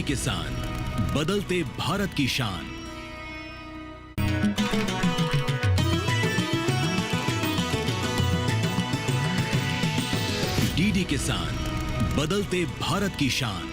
DD किसान, बदलते भारत की शान। डीडी किसान, बदलते भारत की शान।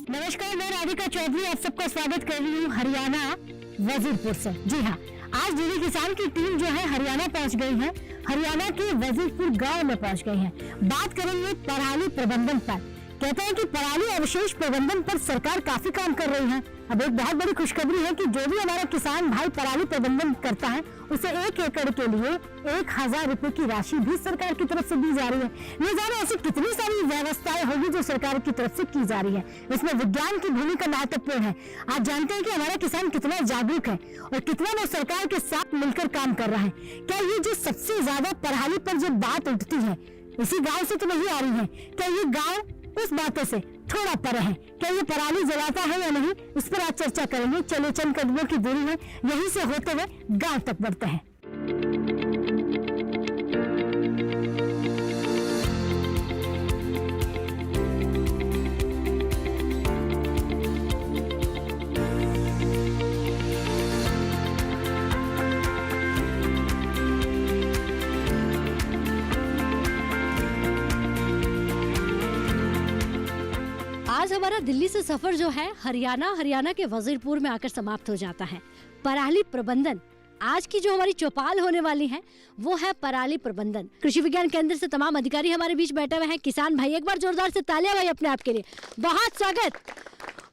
नमस्कार, मैं राधिका चौधरी आप सबका स्वागत कर रही हूँ हरियाणा वजीरपुर से। जी हाँ, आज डीडी किसान की टीम जो है हरियाणा पहुँच गई है। हरियाणा के वजीरपुर गांव में पहुँच गई है। बात करेंगे पराली प्रबंधन पर। कहते हैं कि पराली अवशेष प्रबंधन पर सरकार काफी काम कर रही है। अब एक बहुत बड़ी खुशखबरी है कि जो भी हमारा किसान भाई पराली प्रबंधन करता है उसे 1 एकड़ के लिए 1000 रुपए की राशि भी सरकार की तरफ से दी जा रही है। ये जाने ऐसी कितनी सारी व्यवस्थाएं होगी जो सरकार की तरफ से की जा रही है। इसमें विज्ञान की भूमिका महत्वपूर्ण है। आप जानते हैं कि हमारा किसान कितना जागरूक है और कितना वो सरकार के साथ मिलकर काम कर रहा है। क्या ये जो सबसे ज्यादा पराली पर जो बात उठती है इसी गाँव से तो नहीं आ रही है? क्या ये गाँव उस बातों से थोड़ा परे है? क्या ये पराली जलाता है या नहीं, इस पर आज चर्चा करेंगे। चलो, चंद कदमों की दूरी है, यहीं से होते हुए गांव तक बढ़ते हैं। आज हमारा दिल्ली से सफर जो है हरियाणा के वजीरपुर में आकर समाप्त हो जाता है। पराली प्रबंधन, आज की जो हमारी चौपाल होने वाली है वो है पराली प्रबंधन। कृषि विज्ञान केंद्र से तमाम अधिकारी हमारे बीच बैठे हुए हैं। किसान भाई, एक बार जोरदार से तालियां भाई अपने आप के लिए, बहुत स्वागत।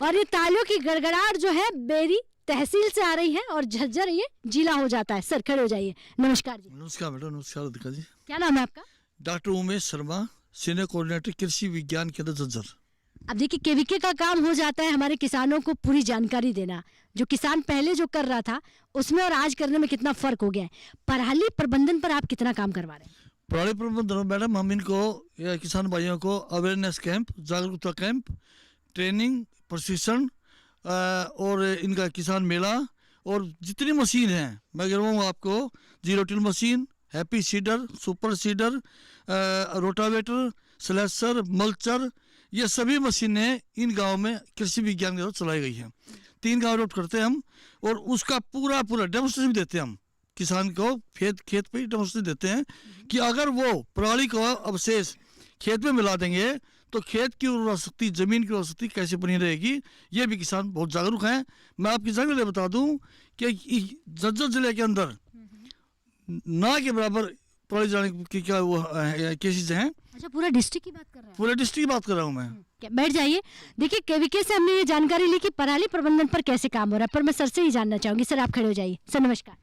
और ये तालियों की गड़गड़ाहट जो है बेरी तहसील से आ रही है और झज्जर ये जिला हो जाता है। सर खड़े हो जाइए। नमस्कार जी। नमस्कार मैडम। नमस्कार अधिका जी। क्या नाम है आपका? Doctor Umesh Sharma, senior coordinator कृषि विज्ञान केंद्र झज्जर। अब देखिए, केवीके का काम हो जाता है हमारे किसानों को पूरी जानकारी देना। जो किसान पहले जो कर रहा था उसमें और आज करने में कितना फर्क हो गया है। पराली प्रबंधन पर आप कितना काम करवा रहे हैं? पराली प्रबंधन मैडम, हम इनको किसान भाइयों को अवेयरनेस कैंप, जागरूकता कैंप, ट्रेनिंग, प्रशिक्षण और इनका किसान मेला और जितनी मशीन है मैं कह रहा हूँ आपको, zero till machine, happy seeder, super seeder, rotavator, slasher, mulcher, ये सभी मशीनें इन गांव में कृषि विज्ञान के द्वारा चलाई गई हैं। 3 गांव रोट करते हैं हम और उसका पूरा डेमोन्स्ट्रेशन भी देते हैं हम किसान को। खेत पे डेमोन्स्ट्रेशन देते हैं कि अगर वो पराली का अवशेष खेत में मिला देंगे तो खेत की उर्वरा शक्ति, जमीन की उर्वरा शक्ति कैसे बनी रहेगी। ये भी किसान बहुत जागरूक हैं। मैं आपकी जानकारी ले बता दूं कि झज्जर जिले के अंदर ना के बराबर पराली जलाने की क्या वो केसेस हैं। अच्छा, पूरा डिस्ट्रिक्ट की बात कर रहे हैं? पूरे डिस्ट्रिक्ट की बात कर रहा हूँ मैं। बैठ जाइए। देखिए, केवीके से हमने ये जानकारी ली कि पराली प्रबंधन पर कैसे काम हो रहा है, पर मैं सर से ही जानना चाहूंगी। सर आप खड़े हो जाइए। सर नमस्कार।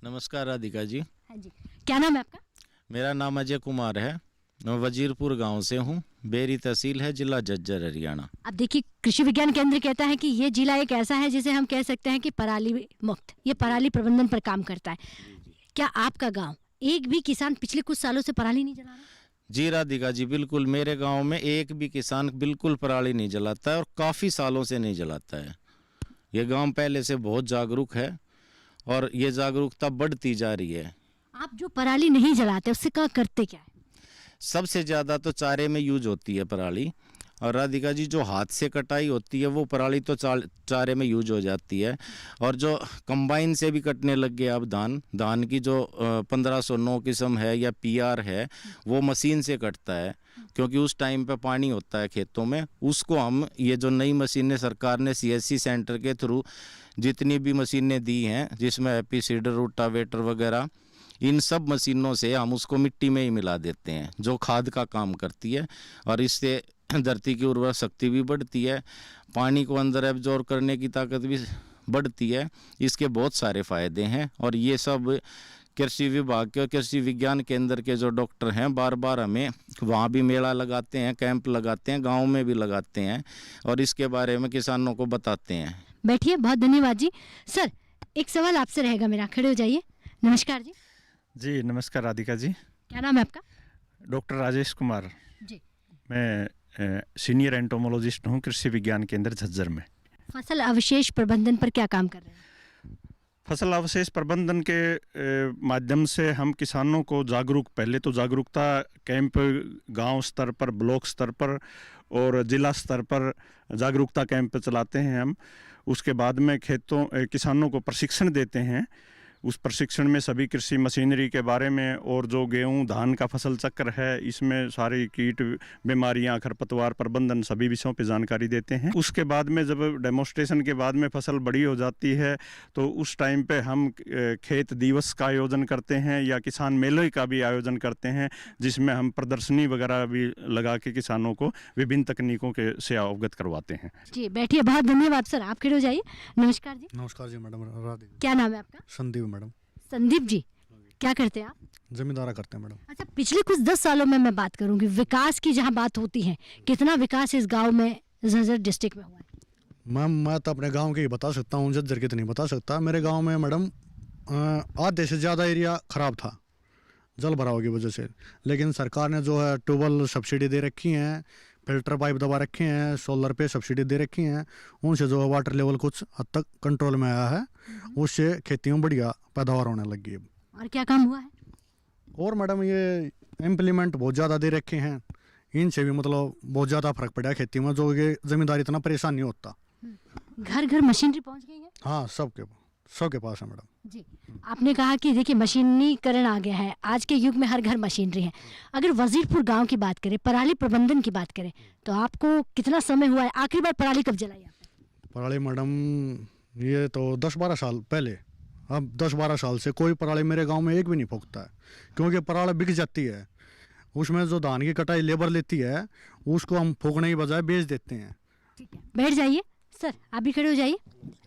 नमस्कार राधिका जी। हाँ जी, क्या नाम है आपका? मेरा नाम अजय कुमार है। मैं वजीरपुर गांव से हूँ। बेरी तहसील है, जिला झज्जर, हरियाणा। अब देखिए, कृषि विज्ञान केंद्र कहता है कि ये जिला एक ऐसा है जिसे हम कह सकते हैं कि पराली मुक्त, ये पराली प्रबंधन पर काम करता है। क्या आपका गाँव एक भी किसान पिछले कुछ सालों से पराली नहीं जला रहा? जी राधिका जी, बिल्कुल। मेरे गांव में एक भी किसान बिल्कुल पराली नहीं जलाता है और काफ़ी सालों से नहीं जलाता है। ये गांव पहले से बहुत जागरूक है और ये जागरूकता बढ़ती जा रही है। आप जो पराली नहीं जलाते उससे क्या करते क्या है? सबसे ज़्यादा तो चारे में यूज होती है पराली। और राधिका जी, जो हाथ से कटाई होती है वो पराली तो चारे में यूज हो जाती है। और जो कंबाइन से भी कटने लग गया अब धान की जो 1509 किस्म है या PR है, वो मशीन से कटता है क्योंकि उस टाइम पे पानी होता है खेतों में। उसको हम ये जो नई मशीनें सरकार ने CSC सेंटर के थ्रू जितनी भी मशीनें दी हैं, जिसमें हैप्पी सीडर, रोटावेटर वगैरह, इन सब मशीनों से हम उसको मिट्टी में ही मिला देते हैं, जो खाद का काम करती है। और इससे धरती की उर्वरा शक्ति भी बढ़ती है, पानी को अंदर एब्जॉर्ब करने की ताकत भी बढ़ती है। इसके बहुत सारे फ़ायदे हैं और ये सब कृषि विभाग के और कृषि विज्ञान केंद्र के जो डॉक्टर हैं बार बार हमें वहाँ भी मेला लगाते हैं, कैंप लगाते हैं, गांव में भी लगाते हैं और इसके बारे में किसानों को बताते हैं। बैठिए, बहुत धन्यवाद जी। सर एक सवाल आपसे रहेगा मेरा, खड़े हो जाइए। नमस्कार जी। जी नमस्कार राधिका जी। क्या नाम है आपका? डॉक्टर राजेश कुमार। जी। मैं सीनियर एंटोमोलॉजिस्ट हूँ कृषि विज्ञान केंद्र झज्जर में। फसल अवशेष प्रबंधन पर क्या काम कर रहे हैं? फसल अवशेष प्रबंधन के माध्यम से हम किसानों को पहले तो जागरूकता कैंप गांव स्तर पर, ब्लॉक स्तर पर और जिला स्तर पर जागरूकता कैंप चलाते हैं हम। उसके बाद में किसानों को प्रशिक्षण देते हैं। उस प्रशिक्षण में सभी कृषि मशीनरी के बारे में और जो गेहूं धान का फसल चक्र है, इसमें सारी कीट बीमारियां, खरपतवार प्रबंधन, सभी विषयों पे जानकारी देते हैं। उसके बाद में जब डेमोन्स्ट्रेशन के बाद में फसल बड़ी हो जाती है तो उस टाइम पे हम खेत दिवस का आयोजन करते हैं या किसान मेले का भी आयोजन करते हैं, जिसमें हम प्रदर्शनी वगैरह भी लगा के किसानों को विभिन्न तकनीकों के से अवगत करवाते हैं। जी बैठिए, बहुत धन्यवाद सर। आप खड़े हो जाइए। नमस्कार जी। नमस्कार जी मैडम। राधे। क्या नाम है आपका? संदीप मैडम। संदीप जी, क्या करते हैं आप? जमींदारा करते हैं मैडम। अच्छा, पिछले कुछ 10 सालों में मैं बात करूंगी, विकास की जहां बात होती है, कितना विकास इस गांव में, झज्जर डिस्ट्रिक्ट में हुआ है? मैम मैं तो अपने गांव के ही बता सकता हूँ, झज्जर के तो नहीं बता सकता। मेरे गांव में मैडम आधे से ज़्यादा एरिया ख़राब था जल भराव की वजह से, लेकिन सरकार ने जो है ट्यूबवेल सब्सिडी दे रखी हैं, फिल्टर पाइप दबा रखे हैं, सोलर पे सब्सिडी दे रखी हैं, उनसे जो है वाटर लेवल कुछ हद तक कंट्रोल में आया है। उससे खेती में बढ़िया पैदावार होने लगी है। और क्या काम हुआ है? और मैडम ये इम्प्लीमेंट बहुत ज़्यादा दे रखे हैं, इनसे भी मतलब बहुत ज़्यादा फर्क पड़ा है खेती में, जो ये ज़मींदारी इतना परेशान नहीं होता। घर घर मशीनरी पहुंच गई है? हाँ, सबके पास है मैडम। जी, आपने कहा कि देखिए मशीनीकरण आ गया है, आज के युग में हर घर मशीनरी है। अगर वजीरपुर गांव की बात करें, पराली प्रबंधन की बात करें, तो आपको कितना समय हुआ है? आखिरी बार पराली कब जलाई आपने? पराली मैडम ये तो 10-12 साल पहले। अब 10-12 साल से कोई पराली मेरे गांव में एक भी नहीं फूकता है, क्योंकि पराली बिक जाती है। उसमें जो धान की कटाई लेबर लेती है, उसको हम फूकने की बजाय बेच देते हैं। ठीक है, बैठ जाइए। सर आप भी खड़े हो जाइए।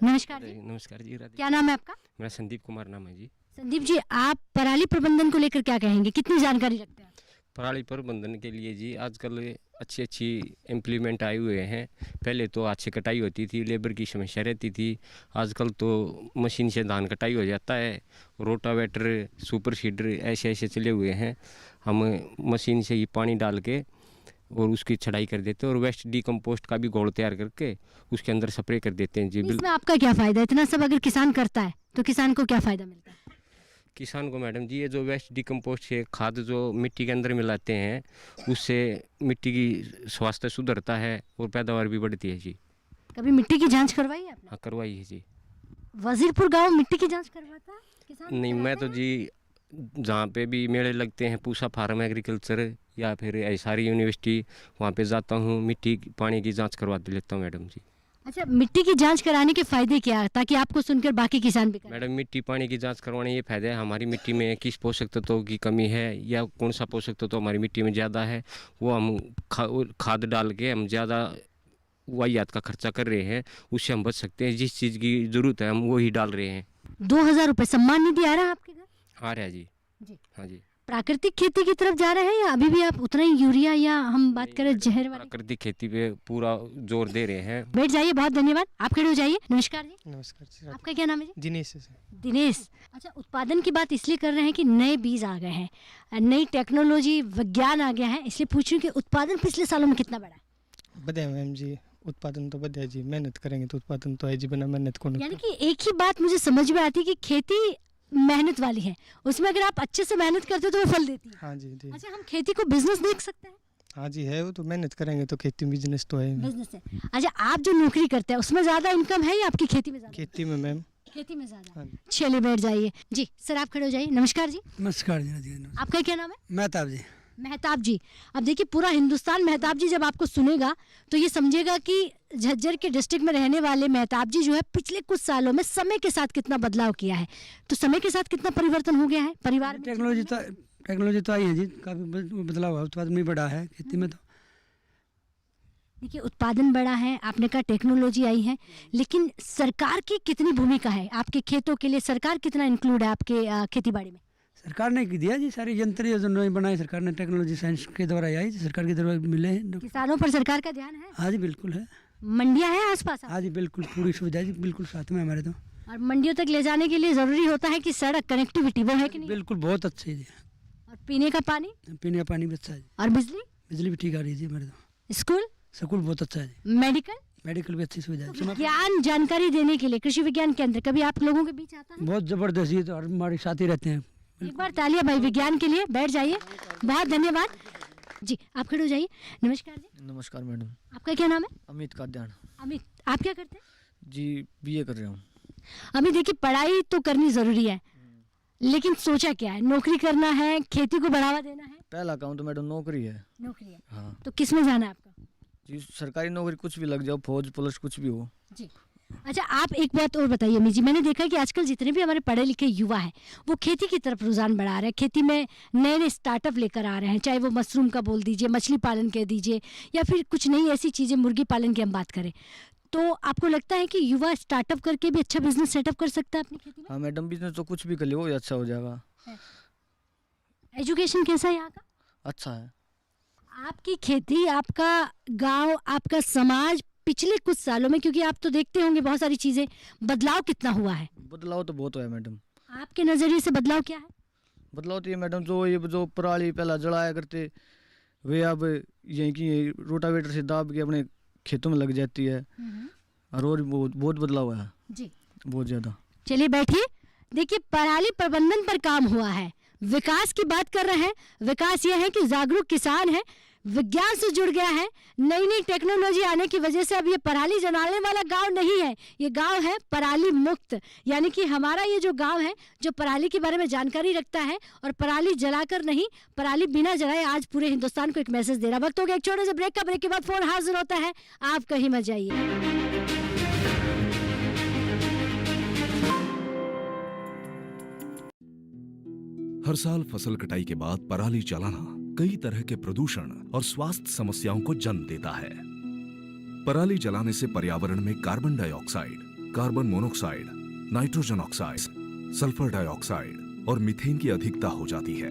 नमस्कार जी। नमस्कार जी। क्या नाम है आपका? मेरा संदीप कुमार नाम है जी। संदीप जी, आप पराली प्रबंधन को लेकर क्या कहेंगे, कितनी जानकारी रखते हैं? पराली प्रबंधन के लिए जी आजकल अच्छी इम्प्लीमेंट आए हुए हैं। पहले तो हाथ से कटाई होती थी, लेबर की समस्या रहती थी। आजकल तो मशीन से धान कटाई हो जाता है। रोटावेटर, सुपर सीडर ऐसे चले हुए हैं। हम मशीन से ही पानी डाल के और उसकी छटाई कर देते हैं और वेस्ट डिकम्पोस्ट का भी घोल तैयार करके उसके अंदर स्प्रे कर देते हैं जी। इसमें आपका क्या फ़ायदा है? इतना सब अगर किसान करता है तो किसान को क्या फ़ायदा मिलता है? किसान को मैडम जी, ये जो वेस्ट डिकम्पोस्ट से खाद जो मिट्टी के अंदर मिलाते हैं, उससे मिट्टी की स्वास्थ्य सुधरता है और पैदावार भी बढ़ती है जी। कभी मिट्टी की जांच करवाई है आपने? हाँ, करवाई है जी। वजीरपुर गांव मिट्टी की जांच करवाता है किसान? नहीं, मैं तो जी जहाँ पे भी मेले लगते हैं, पूसा फार्म एग्रीकल्चर या फिर एसारी यूनिवर्सिटी, वहाँ पे जाता हूँ, मिट्टी पानी की जांच करवा लेता हूँ मैडम जी। अच्छा, मिट्टी की जांच कराने के फायदे क्या है, ताकि आपको सुनकर बाकी किसान भी करें? मैडम मिट्टी पानी की जांच करवाने ये फायदा है, हमारी मिट्टी में किस पोषक तत्वों की कमी है या कौन सा पोषक तत्व हमारी मिट्टी में ज़्यादा है, वो हम खाद डाल के हम ज़्यादा वाहियात का खर्चा कर रहे हैं, उससे हम बच सकते हैं। जिस चीज़ की ज़रूरत है हम वो ही डाल रहे हैं। 2000 रुपये सम्मान निधि आ रहा है आपके घर? आ रहा है जी। जी। हाँ जी। प्राकृतिक खेती की तरफ जा रहे हैं या अभी भी आप उतना ही यूरिया या हम बात करें जहर वाली? प्राकृतिक खेती पे पूरा जोर दे रहे हैं। बैठ जाइए, बहुत धन्यवाद। आप खड़े हो जाइए। नमस्कार जी। नमस्कार जी। आपका क्या नाम है जी? दिनेश। दिनेश। अच्छा, उत्पादन की बात इसलिए कर रहे हैं कि नए बीज आ गए हैं, नई टेक्नोलॉजी, विज्ञान आ गया है, इसलिए पूछ रही हूँ कि उत्पादन पिछले सालों में कितना बढ़ा है? बढ़िया मैम जी, उत्पादन तो बढ़िया जी। मेहनत करेंगे तो उत्पादन तो है जी, बिना मेहनत को यानी कि एक ही बात मुझे समझ में आती है कि खेती मेहनत वाली है, उसमें अगर आप अच्छे से मेहनत करते हो तो वो फल देती है। हाँ जी जी। अच्छा, हम खेती को बिजनेस देख सकते हैं? हाँ जी है, वो तो मेहनत करेंगे तो खेती बिजनेस तो है। बिजनेस है। अच्छा, आप जो नौकरी करते हैं उसमें ज्यादा इनकम है या आपकी खेती में ज्यादा? खेती में मैम। खेती में ज्यादा। हाँ। चलिए बैठ जाइए। जी सर आप खड़े हो जाइए। नमस्कार जी। नमस्कार जी। आपका क्या नाम है? मेहताब जी। मेहताब जी, अब देखिए पूरा हिंदुस्तान मेहताब जी जब आपको सुनेगा तो ये समझेगा कि झज्जर के डिस्ट्रिक्ट में रहने वाले मेहताब जी जो है पिछले कुछ सालों में समय के साथ कितना बदलाव किया है। तो समय के साथ कितना परिवर्तन हो गया है परिवार में? टेक्नोलॉजी तो आई है जी, काफ़ी बदलाव है, उत्पादन भी बढ़ा है खेती में। तो देखिए उत्पादन बढ़ा है, आपने कहा टेक्नोलॉजी आई है, लेकिन सरकार की कितनी भूमिका है आपके खेतों के लिए? सरकार कितना इंक्लूड है आपके खेती बाड़ी में? सरकार ने दिया जी, सारी यंत्र जो बनाए सरकार ने, टेक्नोलॉजी साइंस के द्वारा आई, सरकार के द्वारा मिले हैं। किसानों पर सरकार का ध्यान है? हाँ जी बिल्कुल है। मंडियां हैं आसपास? हाँ जी बिल्कुल, पूरी सुविधा जी बिल्कुल साथ में हमारे। तो और मंडियों तक ले जाने के लिए जरूरी होता है कि सड़क कनेक्टिविटी, वो है कि नहीं? बिल्कुल बहुत अच्छी है जी। और पीने का पानी? पीने का पानी भी अच्छा है जी। और बिजली? बिजली भी ठीक आ रही है जी हमारे तो। स्कूल? स्कूल बहुत अच्छा है जी। मेडिकल? मेडिकल भी अच्छी सुविधा है। ज्ञान जानकारी देने के लिए कृषि विज्ञान केंद्र कभी आप लोगों के बीच आता है? बहुत जबरदस्त, ये तो हमारे साथ ही रहते हैं। एक बार तालियां भाई विज्ञान के लिए। बैठ जाइए, बहुत धन्यवाद जी। आप खड़े हो जाइए। नमस्कार जी। नमस्कार मैडम। आपका क्या नाम है? अमित काद्यान अमित, आप क्या करते हैं? जी, बीए कर रहा हूँ। अमित देखिए, पढ़ाई तो करनी जरूरी है, लेकिन सोचा क्या है? नौकरी करना है, खेती को बढ़ावा देना है? पहला काम तो मैडम नौकरी है। नौकरी है। हाँ तो किस में जाना है आपका? जी, सरकारी नौकरी कुछ भी लग जाओ, फौज पुलिस कुछ भी हो। जी। अच्छा, आप एक बात और बताइए अमित जी, मैंने देखा है कि आजकल जितने भी हमारे पढ़े लिखे युवा हैं वो खेती की तरफ रुझान बढ़ा रहे हैं, खेती में नए नए स्टार्टअप लेकर आ रहे हैं, चाहे वो मशरूम का बोल दीजिए, मछली पालन कह दीजिए, या फिर कुछ नई ऐसी चीज़ें, मुर्गी पालन की हम बात करें, तो आपको लगता है कि युवा स्टार्टअप करके भी अच्छा बिजनेस सेटअप कर सकता है अपनी खेती में? हाँ मैडम, बिजनेस तो कुछ भी कर लो अच्छा हो जाएगा। एजुकेशन कैसा है यहाँ का? अच्छा है। आपकी खेती, आपका गांव, आपका समाज पिछले कुछ सालों में, क्योंकि आप तो देखते होंगे बहुत सारी चीजें, बदलाव कितना हुआ है? बदलाव तो बहुत हुआ है मैडम। आपके नजरिए से बदलाव क्या है? बदलाव तो ये मैडम, जो पराली पहला जलाया करते वे अब यहीं की रोटावेटर से दाब के अपने खेतों में लग जाती है। और बहुत बदलाव हुआ है जी, बहुत ज्यादा। चलिए बैठिए। देखिए, पराली प्रबंधन पर काम हुआ है, विकास की बात कर रहे हैं। विकास यह है कि जागरूक किसान है, विज्ञान से जुड़ गया है, नई नई टेक्नोलॉजी आने की वजह से अब ये पराली जलाने वाला गांव नहीं है, ये गांव है पराली मुक्त। यानी कि हमारा ये जो गांव है, जो पराली के बारे में जानकारी रखता है और पराली जलाकर नहीं, पराली बिना जलाए आज पूरे हिंदुस्तान को एक मैसेज दे रहा। वक्त हो गया एक छोटे से ब्रेक का। ब्रेक के बाद फोन हाजिर होता है, आप कहीं मत जाइए। हर साल फसल कटाई के बाद पराली जलाना कई तरह के प्रदूषण और स्वास्थ्य समस्याओं को जन्म देता है। पराली जलाने से पर्यावरण में carbon dioxide, carbon monoxide, nitrogen oxide, sulphur dioxide और मीथेन की अधिकता हो जाती है,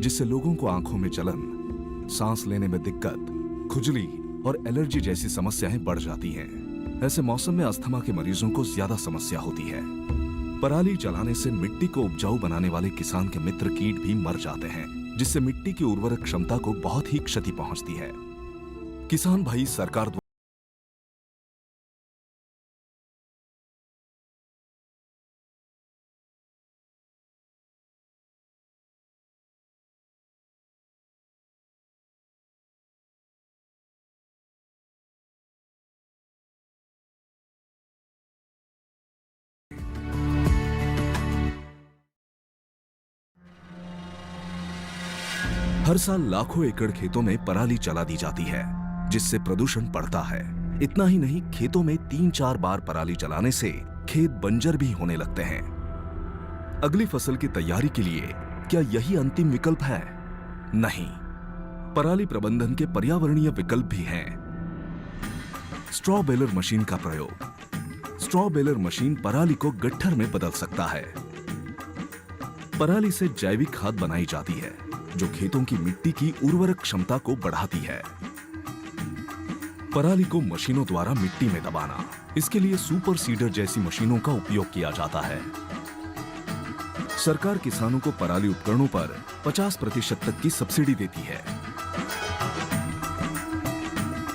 जिससे लोगों को आंखों में जलन, सांस लेने में दिक्कत, खुजली और एलर्जी जैसी समस्याएं बढ़ जाती हैं। ऐसे मौसम में अस्थमा के मरीजों को ज्यादा समस्या होती है। पराली जलाने से मिट्टी को उपजाऊ बनाने वाले किसान के मित्र कीट भी मर जाते हैं, जिससे मिट्टी की उर्वरक क्षमता को बहुत ही क्षति पहुंचती है। किसान भाई सरकार हर साल लाखों एकड़ खेतों में पराली जला दी जाती है, जिससे प्रदूषण बढ़ता है। इतना ही नहीं, खेतों में 3-4 बार पराली जलाने से खेत बंजर भी होने लगते हैं। अगली फसल की तैयारी के लिए क्या यही अंतिम विकल्प है? नहीं, पराली प्रबंधन के पर्यावरणीय विकल्प भी हैं। स्ट्रॉ बेलर मशीन का प्रयोग। स्ट्रॉ बेलर मशीन पराली को गट्ठर में बदल सकता है। पराली से जैविक खाद बनाई जाती है, जो खेतों की मिट्टी की उर्वरक क्षमता को बढ़ाती है। पराली को मशीनों द्वारा मिट्टी में दबाना, इसके लिए सुपर सीडर जैसी मशीनों का उपयोग किया जाता है। सरकार किसानों को पराली उपकरणों पर 50% तक की सब्सिडी देती है।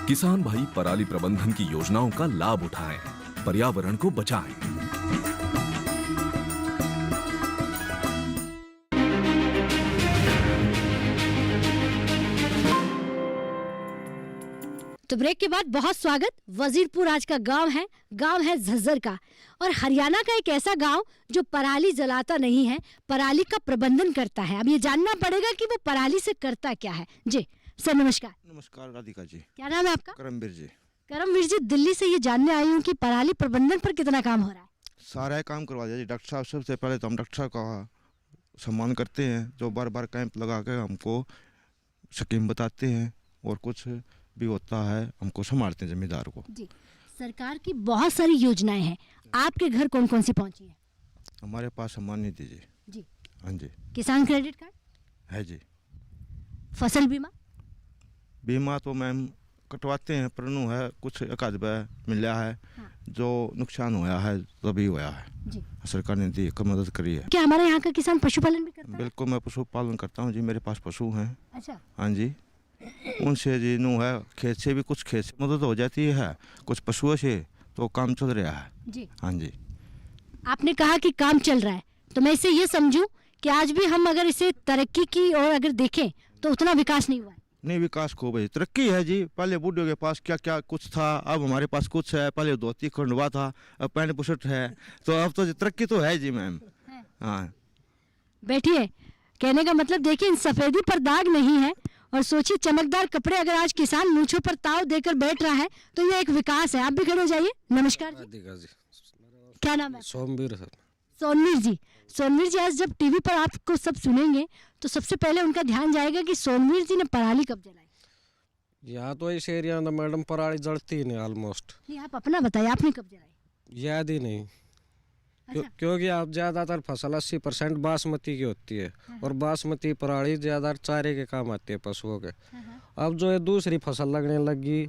किसान भाई पराली प्रबंधन की योजनाओं का लाभ उठाएं, पर्यावरण को बचाएं। तो ब्रेक के बाद बहुत स्वागत। वजीरपुर आज का गांव है झज्जर का, और हरियाणा का एक ऐसा गांव जो पराली जलाता नहीं है, पराली का प्रबंधन करता है। अब ये जानना पड़ेगा कि वो पराली से करता क्या है। जी सर, नमस्कार। नमस्कार राधिका जी। क्या नाम है आपका? करमवीर जी। करमवीर जी, दिल्ली से ये जानने आई हूँ कि पराली प्रबंधन पर कितना काम हो रहा है। सारा काम करवा दिया जी डॉक्टर साहब। सबसे पहले तो हम डॉक्टर साहब का सम्मान करते हैं, जो बार बार कैंप लगा के हमको स्कीम बताते हैं, और कुछ भी होता है हमको संभालते हैं जमींदार को। जी, सरकार की बहुत सारी योजनाएं हैं, आपके घर कौन कौन सी पहुंची है? हमारे पास सम्मान निधि जी। हाँ जी। किसान क्रेडिट कार्ड है जी। फसल बीमा? बीमा तो मैम कटवाते हैं, परनु है कुछ एक आध मिला है। हाँ। जो नुकसान हुआ है तभी हुआ है। जी। सरकार ने दी मदद करी है। क्या हमारे यहाँ का किसान पशुपालन भी करता है? बिल्कुल, मैं पशुपालन करता हूँ जी, मेरे पास पशु हैं। अच्छा। हाँ जी, उनसे जी नू है, खेत से भी कुछ खेत से मदद हो जाती है, कुछ पशुओं से तो काम चल रहा है जी। हाँ जी। आपने कहा कि काम चल रहा है, तो मैं इससे ये समझूं कि आज भी हम अगर इसे तरक्की की और अगर देखें तो उतना विकास नहीं हुआ है। नहीं, विकास खूब है, तरक्की है जी। पहले बूढ़ों के पास क्या क्या कुछ था, अब हमारे पास कुछ है। पहले धोती खंडवा था, अब पैंट बुशर्ट है, तो अब तो तरक्की तो है जी मैम। हाँ, बैठिए, कहने का मतलब देखिए, इन सफेदी पर दाग नहीं है। और सोचिए, चमकदार कपड़े अगर आज किसान मूंछों पर ताव देकर बैठ रहा है तो यह एक विकास है। आप भी खड़े हो जाइए। नमस्कार जी, क्या नाम है? सोमवीर सर। सोनवीर जी, सोनवीर जी, आज जब टीवी पर आपको सब सुनेंगे तो सबसे पहले उनका ध्यान जाएगा कि सोनवीर जी ने पराली कब जलाई। यहाँ तो इस एरिया में मैडम पराली जलती ही नहीं ऑलमोस्ट। नहीं, आप अपना बताइए, आपने कब जलाई? याद ही नहीं। अच्छा। क्योंकि आप ज़्यादातर फसल 80% बासमती की होती है और बासमती पराली ज़्यादातर चारे के काम आती है पशुओं के। अब जो है दूसरी फसल लगने लगी,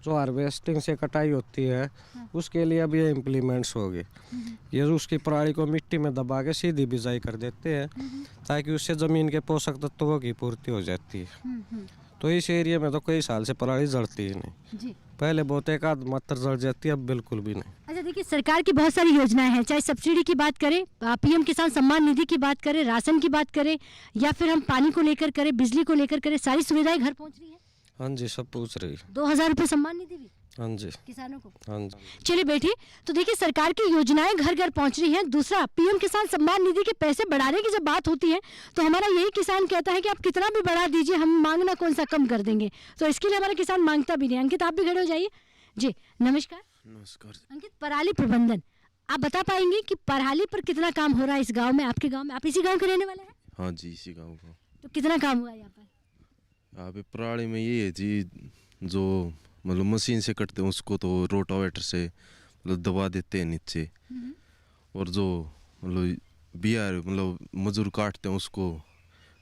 जो हार्वेस्टिंग से कटाई होती है, उसके लिए अब ये इम्प्लीमेंट्स होगी। ये उसकी पराली को मिट्टी में दबा के सीधी बिजाई कर देते हैं ताकि उससे ज़मीन के पोषक तत्वों की पूर्ति हो जाती है। तो इस एरिया में तो कई साल से पराली जलती ही नहीं जी। पहले बहुत एक आध मात्र जल जाती है, अब बिल्कुल भी नहीं। अच्छा, देखिए, सरकार की बहुत सारी योजनाएं हैं, चाहे सब्सिडी की बात करें, पीएम किसान सम्मान निधि की बात करें, राशन की बात करें, या फिर हम पानी को लेकर करें, बिजली को लेकर करें, सारी सुविधाएं घर पहुंच रही है। हाँ जी, सब पूछ रही। 2000 रुपये सम्मान निधि भी हाँ जी किसानों को। हाँ जी। चलिए बैठिए, तो देखिए, सरकार की योजनाएं घर घर पहुंच रही हैं। दूसरा, पीएम किसान सम्मान निधि के पैसे बढ़ाने की जब बात होती है तो हमारा यही किसान कहता है कि आप कितना भी बढ़ा दीजिए, हम मांगना कौन सा कम कर देंगे। तो इसके लिए हमारा किसान मांगता भी नहीं। अंकित, आप भी खड़े हो जाइए जी। नमस्कार। नमस्कार। अंकित, पराली प्रबंधन, आप बता पाएंगे कि पराली पर कितना काम हो रहा है इस गाँव में, आपके गाँव में? आप इसी गाँव के रहने वाले हैं? हाँ जी, इसी गाँव का। तो कितना काम हुआ है यहाँ पर? यहाँ पे पराली में ये है जी, जो मतलब मशीन से कटते हैं उसको तो रोटावेटर से मतलब दबा देते हैं नीचे, और जो मतलब बिहार मतलब मजदूर काटते हैं उसको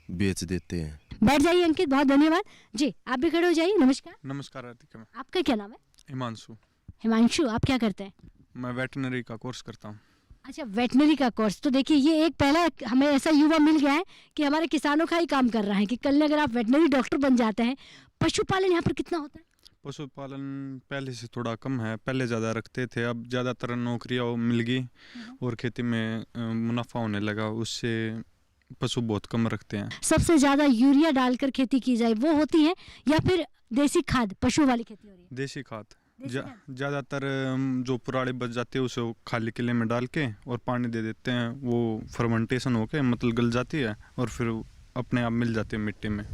बेच देते हैं। बैठ जाइए अंकित, बहुत धन्यवाद जी। आप भी खड़े हो जाइए। नमस्कार। नमस्कार राधिका। आपका क्या नाम है? हिमांशु। हिमांशु, आप क्या करते हैं? मैं वेटनरी का कोर्स करता हूँ। अच्छा, वेटनरी का कोर्स। तो देखिए, ये एक पहला हमें ऐसा युवा मिल गया है कि हमारे किसानों का ही काम कर रहा है कि कल अगर आप वेटनरी डॉक्टर बन जाते हैं। पशुपालन यहाँ पर कितना होता है? पशुपालन पहले से थोड़ा कम है, पहले ज़्यादा रखते थे, अब ज़्यादातर नौकरियाँ मिल गई और खेती में मुनाफा होने लगा, उससे पशु बहुत कम रखते हैं। सबसे ज़्यादा यूरिया डालकर खेती की जाए वो होती है या फिर देसी खाद पशु वाली खेती हो रही है? देसी खाद ज़्यादातर जो पुराड़ी बच जाती है उसे खाली किले में डाल के और पानी दे देते हैं, वो फर्मेंटेशन होके मतलब गल जाती है और फिर अपने आप मिल जाती है मिट्टी में।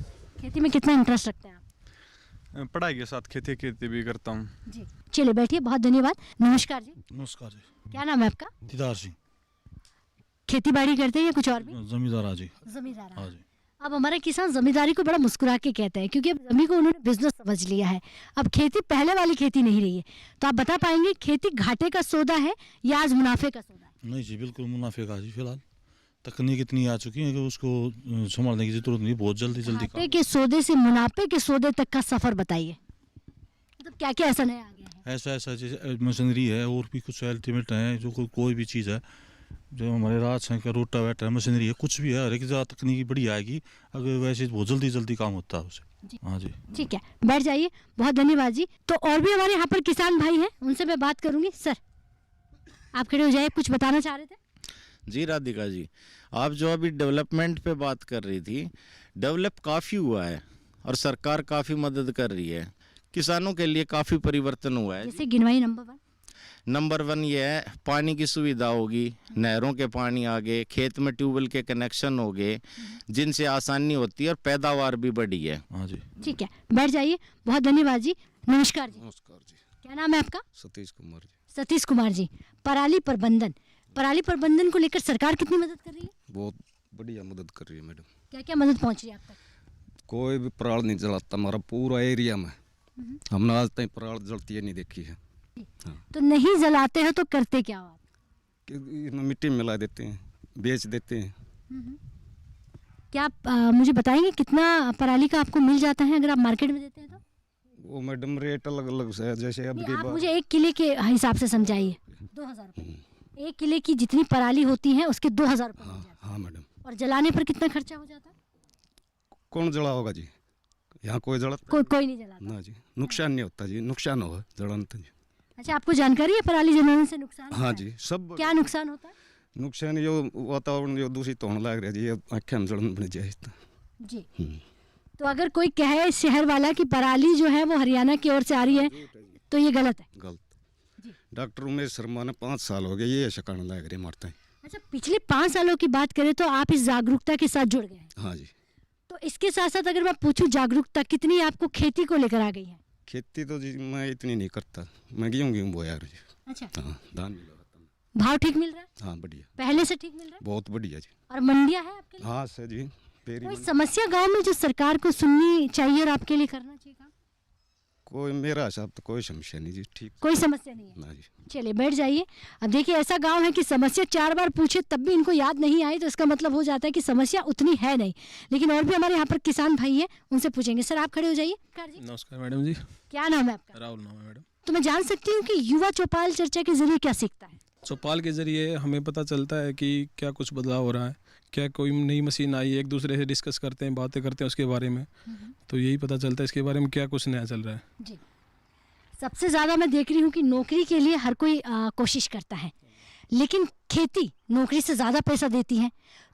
खेती में कितना इंटरेस्ट रखते हैं आप? पढ़ाई के साथ खेती भी करता हूँ जी। चलिए बैठिए, बहुत धन्यवाद। नमस्कार जी। नमस्कार जी। क्या नाम है आपका? दीदार सिंह। खेती बाड़ी करते हैं या कुछ और भी? जमींदार जी। जमींदार। हाँ जी। अब हमारे किसान जमींदारी को बड़ा मुस्कुरा के कहते हैं क्योंकि अब जमीन को उन्होंने बिजनेस समझ लिया है। अब खेती पहले वाली खेती नहीं रही है। तो आप बता पाएंगे, खेती घाटे का सौदा है या आज मुनाफे का सौदा है? नहीं जी, बिल्कुल मुनाफे का जी। फिलहाल तकनीक इतनी आ चुकी है कि उसको संभालने की जरूरत नहीं, बहुत जल्दी घाटे के सौदे से मुनाफे के सौदे तक का सफर बताइए, मतलब क्या क्या ऐसा नया आ गया है? ऐसा जैसे मशीनरी है और भी कुछ अल्टीमेट है, जो कोई भी चीज़ है जो हमारे राज है का रोटावेटर है, मशीनरी है, कुछ भी है, हर एक तकनीकी बड़ी आएगी, अगर वैसे बहुत जल्दी काम होता है उसे। हाँ जी। ठीक है, बैठ जाइए, बहुत धन्यवाद जी। तो और भी हमारे यहाँ पर किसान भाई हैं, उनसे मैं बात करूंगी। सर, आप खड़े हो जाइए, कुछ बताना चाह रहे थे? जी राधिका जी, आप जो अभी डेवलपमेंट पे बात कर रही थी, डेवलप काफ़ी हुआ है और सरकार काफ़ी मदद कर रही है, किसानों के लिए काफ़ी परिवर्तन हुआ है। जैसे गिनवाई नंबर 1 ये है, पानी की सुविधा होगी, नहरों के पानी आ गए, खेत में ट्यूबवेल के कनेक्शन हो गए, जिनसे आसानी होती है और पैदावार भी बढ़ी है। हाँ जी। ठीक है, बैठ जाइए, बहुत धन्यवाद जी। नमस्कार जी। नमस्कार जी। क्या नाम है आपका? सतीश कुमार जी। सतीश कुमार जी, पराली प्रबंधन को लेकर सरकार कितनी मदद कर रही है? बहुत बढ़िया मदद कर रही है मैडम। क्या क्या मदद पहुंच रही है आप तक? कोई भी पराल नहीं जलाता हमारा पूरा एरिया में, हमने आज तक पराल जलती है नहीं देखी है। हाँ। तो नहीं जलाते हो तो करते क्या हो आप? इसमें मिट्टी मिला देते हैं, बेच देते हैं। क्या आप मुझे बताएंगे कितना पराली का आपको मिल जाता है अगर आप मार्केट में देते हैं तो? वो मैडम रेट अलग अलग है, जैसे अब आप मुझे 1 किले के हिसाब से समझाइए। 2000 रुपये 1 किले की जितनी पराली होती है उसके 2000 रुपये मिल जाते हैं। हाँ मैडम। और जलाने पर कितना खर्चा हो जाता है? कौन जला होगा जी, यहाँ कोई जलाता कोई नहीं जलाता ना जी, नुकसान नहीं होता जी, नुकसान होगा जलाने तो जी। अच्छा, आपको जानकारी है पराली जलाने से नुकसान हाँ होता जी, है? सब क्या नुकसान होता है? नुकसान जो वातावरण जो दूषित होने लग रहा है जी, ये आँखें में जलन बन जाए जी। तो अगर कोई कहे शहर वाला कि पराली जो है वो हरियाणा की ओर से आ रही है तो ये गलत है? गलत। डॉक्टर उमेश शर्मा ने 5 साल हो गए ये शिकायत लग रही मरते हैं। अच्छा, पिछले 5 सालों की बात करें तो आप इस जागरूकता के साथ जुड़ गए हैं। हाँ जी। तो इसके साथ साथ अगर मैं पूछूं जागरूकता कितनी आपको खेती को लेकर आ गई है? खेती तो जी मैं इतनी नहीं करता, मैं गेहूँ बोया जी। अच्छा। हाँ, धान भाव ठीक मिल रहा है? हाँ बढ़िया, पहले से ठीक मिल रहा है? बहुत बढ़िया जी। और मंडियां है आपके लिए? हाँ सर जी। कोई समस्या गांव में जो सरकार को सुननी चाहिए और आपके लिए करना चाहिए काम? कोई मेरा हिसाब तो कोई समस्या नहीं जी, ठीक। कोई समस्या नहीं है ना जी। चलिए बैठ जाइए। अब देखिए ऐसा गांव है कि समस्या 4 बार पूछे तब भी इनको याद नहीं आई, तो इसका मतलब हो जाता है कि समस्या उतनी है नहीं। लेकिन और भी हमारे यहाँ पर किसान भाई है, उनसे पूछेंगे। सर आप खड़े हो जाइए। नमस्कार मैडम जी। क्या नाम है आपका? राहुल नाम है मैडम। तो मैं जान सकती हूँ कि युवा चौपाल चर्चा के जरिए क्या सीखता है? चौपाल के जरिए हमें पता चलता है कि क्या कुछ बदलाव हो रहा है, क्या कोई नई मशीन आई है, एक दूसरे से डिस्कस करते हैं, बातें करते हैं उसके बारे में, तो यही पता चलता है इसके बारे में क्या कुछ नया चल रहा है। जी। सबसे ज़्यादा मैं देख रही हूँ कि नौकरी के लिए हर कोई कोशिश करता है, लेकिन खेती नौकरी से ज़्यादा पैसा देती है।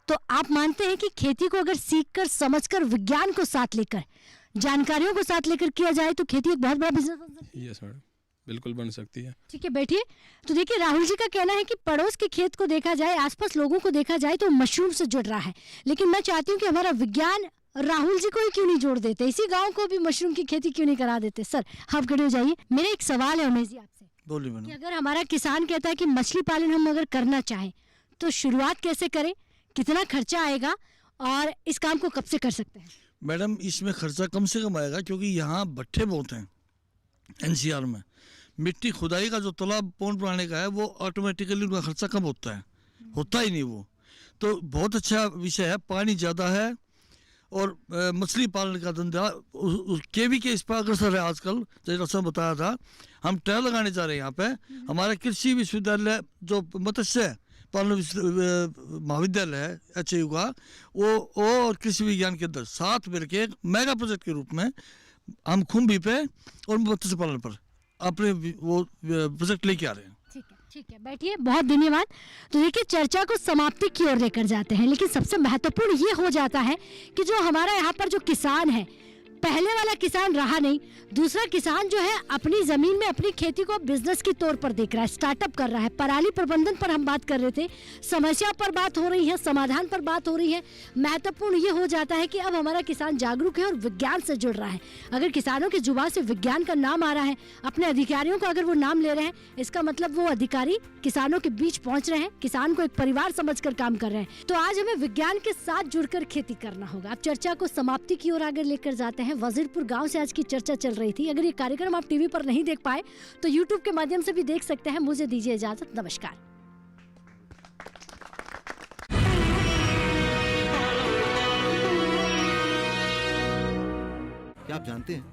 तो आप मानते हैं कि खेती को अगर सीखकर, समझकर, विज्ञान को साथ लेकर, जानकारियों को साथ लेकर किया जाए तो खेती एक बहुत बड़ा बिजनेस बन सकती है? यस मैडम, बिल्कुल बन सकती है। ठीक है, बैठिए। तो देखिए राहुल जी का कहना है कि पड़ोस के खेत को देखा जाए, आसपास लोगों को देखा जाए तो मशरूम से जुड़ रहा है, लेकिन मैं चाहती हूँ कि हमारा विज्ञान राहुल जी को ही क्यों नहीं जोड़ देते, इसी गांव को भी मशरूम की खेती क्यों नहीं करा देते। सर आप खड़े हो जाइए। मेरा एक सवाल है उमेश जी आपसे। बोलिए मैडम। कि अगर हमारा किसान कहता है कि मछली पालन हम अगर करना चाहें तो शुरुआत कैसे करें, कितना खर्चा आएगा और इस काम को कब से कर सकते हैं? मैडम इसमें खर्चा कम से कम आएगा, क्योंकि यहाँ भट्ठे बहुत हैं एनसीआर में। मिट्टी खुदाई का जो तालाब पौंड बनाने का है वो ऑटोमेटिकली उनका खर्चा कम होता है, होता ही नहीं वो। तो बहुत अच्छा विषय है, पानी ज़्यादा है और मछली पालन का धंधा केवी के इस पर अग्रसर है आजकल। जैसे डॉक्टर साहब बताया था, हम ट्रायल लगाने जा रहे हैं यहाँ पे। हमारा कृषि विश्वविद्यालय जो मत्स्य पालन महाविद्यालय है HAU का, वो और कृषि विज्ञान के अंदर साथ मिलकर एक मेगा प्रोजेक्ट के रूप में हम खुम्बी पे और मत्स्य पालन पर अपने वो प्रोजेक्ट लेके आ रहे हैं। ठीक है, बैठिए। बहुत धन्यवाद। तो देखिए चर्चा को समाप्ति की ओर लेकर जाते हैं, लेकिन सबसे महत्वपूर्ण ये हो जाता है कि जो हमारा यहाँ पर जो किसान है, पहले वाला किसान रहा नहीं, दूसरा किसान जो है अपनी जमीन में अपनी खेती को बिजनेस के तौर पर देख रहा है, स्टार्टअप कर रहा है। पराली प्रबंधन पर हम बात कर रहे थे, समस्या पर बात हो रही है, समाधान पर बात हो रही है। महत्वपूर्ण ये हो जाता है कि अब हमारा किसान जागरूक है और विज्ञान से जुड़ रहा है। अगर किसानों की जुबान से विज्ञान का नाम आ रहा है, अपने अधिकारियों का अगर वो नाम ले रहे हैं, इसका मतलब वो अधिकारी किसानों के बीच पहुंच रहे हैं, किसान को एक परिवार समझकर काम कर रहे हैं। तो आज हमें विज्ञान के साथ जुड़कर खेती करना होगा। अब चर्चा को समाप्ति की ओर आगे लेकर जाते हैं। वजीरपुर गांव से आज की चर्चा चल रही थी। अगर ये कार्यक्रम आप टीवी पर नहीं देख पाए तो यूट्यूब के माध्यम से भी देख सकते हैं। मुझे दीजिए इजाजत, नमस्कार। क्या आप जानते हैं